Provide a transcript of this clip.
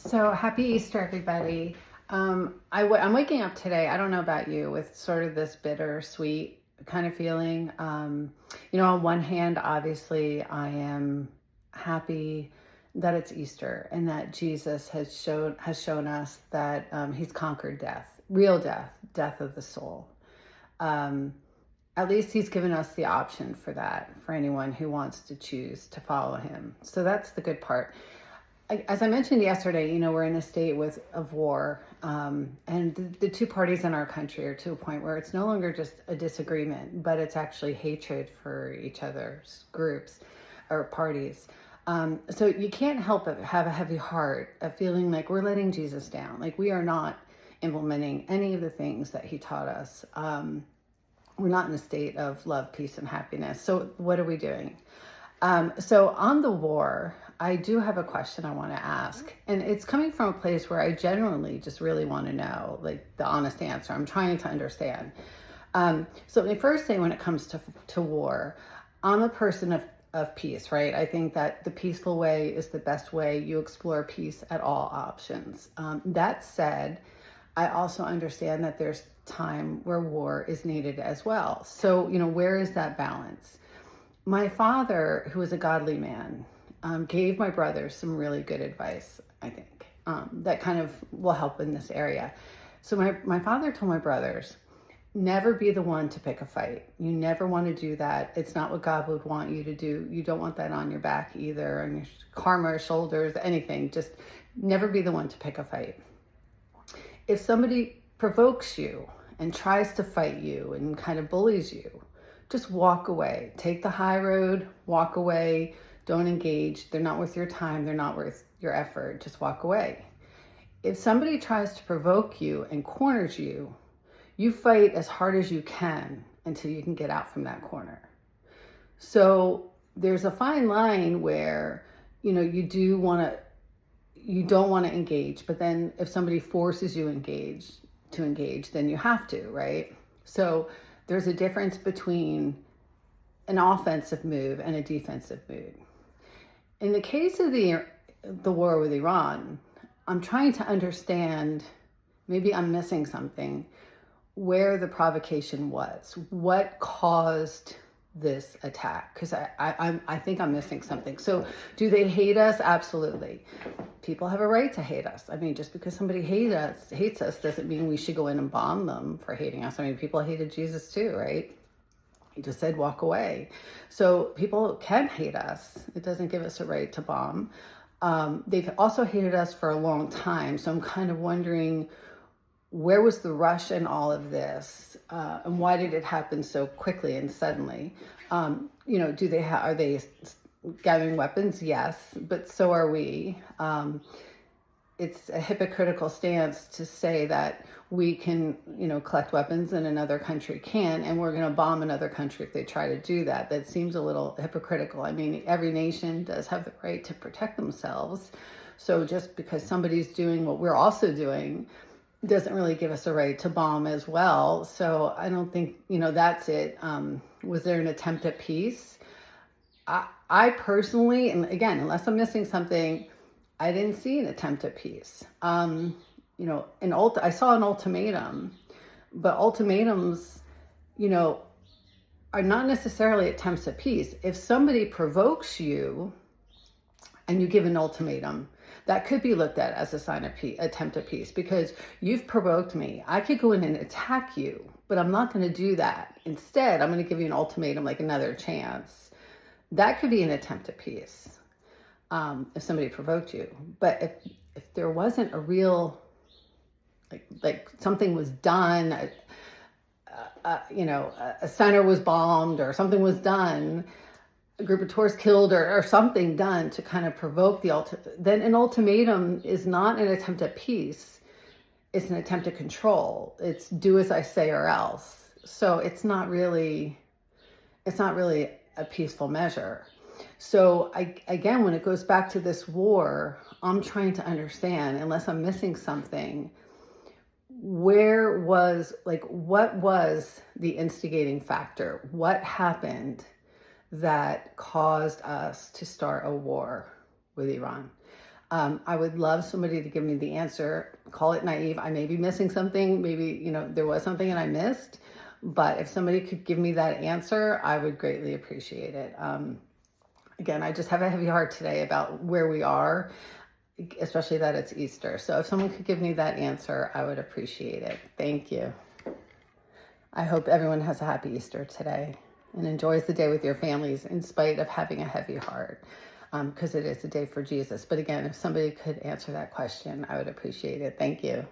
So happy Easter, everybody. I'm waking up today. I don't know about you, with sort of this bittersweet kind of feeling. On one hand, obviously, I am happy that it's Easter and that Jesus has shown us that He's conquered death, real death, death of the soul. Um, at least He's given us the option for that, for anyone who wants to choose to follow Him. So that's the good part. As I mentioned yesterday, we're in a state of war, and the two parties in our country are to a point where it's no longer just a disagreement, but it's actually hatred for each other's groups or parties. So you can't help but have a heavy heart of feeling like we're letting Jesus down, like we are not implementing any of the things that He taught us. We're not in a state of love, peace, and happiness. So what are we doing? So on the war, I do have a question I want to ask, and it's coming from a place where I genuinely just really want to know, like, the honest answer. I'm trying to understand. So let me first say, when it comes to war, I'm a person of peace, right? I think that the peaceful way is the best way. You explore peace at all options. That said, I also understand that there's time where war is needed as well. So, where is that balance? My father, who was a godly man, gave my brothers some really good advice, I think, that kind of will help in this area. So my father told my brothers, never be the one to pick a fight. You never want to do that. It's not what God would want you to do. You don't want that on your back either, on your karma, shoulders, anything. Just never be the one to pick a fight. If somebody provokes you and tries to fight you and kind of bullies you, just walk away. Take the high road, walk away. Don't engage. They're not worth your time. They're not worth your effort. Just walk away. If somebody tries to provoke you and corners you, you fight as hard as you can until you can get out from that corner. So there's a fine line where, you don't want to engage, but then if somebody forces you to engage, then you have to, right? So there's a difference between an offensive move and a defensive move. In the case of the war with Iran, I'm trying to understand, maybe I'm missing something, where the provocation was. What caused this attack? Because I think I'm missing something. So do they hate us? Absolutely. People have a right to hate us. I mean, just because somebody hates us doesn't mean we should go in and bomb them for hating us. I mean, people hated Jesus too, right? He just said, walk away. So people can hate us. It doesn't give us a right to bomb. They've also hated us for a long time. So I'm kind of wondering, where was the rush in all of this? And why did it happen so quickly and suddenly? Are they gathering weapons? Yes, but so are we. It's a hypocritical stance to say that we can, collect weapons and another country can, and we're going to bomb another country if they try to do that. That seems a little hypocritical. I mean, every nation does have the right to protect themselves. So just because somebody's doing what we're also doing doesn't really give us a right to bomb as well. So I don't think, that's it. Was there an attempt at peace? I personally, and again, unless I'm missing something, I didn't see an attempt at peace. I saw an ultimatum, but ultimatums, are not necessarily attempts at peace. If somebody provokes you and you give an ultimatum, that could be looked at as a sign of attempt at peace, because you've provoked me. I could go in and attack you, but I'm not going to do that. Instead, I'm going to give you an ultimatum, like another chance. That could be an attempt at peace. If somebody provoked you. But if there wasn't a real, like something was done, a center was bombed or something was done, a group of tourists killed or something done to kind of provoke then an ultimatum is not an attempt at peace. It's an attempt at control. It's do as I say or else. So it's not really a peaceful measure. So again, when it goes back to this war, I'm trying to understand, unless I'm missing something, what was the instigating factor? What happened that caused us to start a war with Iran? I would love somebody to give me the answer. Call it naive. I may be missing something. Maybe, there was something and I missed. But if somebody could give me that answer, I would greatly appreciate it. Again, I just have a heavy heart today about where we are, especially that it's Easter. So if someone could give me that answer, I would appreciate it. Thank you. I hope everyone has a happy Easter today and enjoys the day with your families in spite of having a heavy heart, because it is a day for Jesus. But again, if somebody could answer that question, I would appreciate it. Thank you.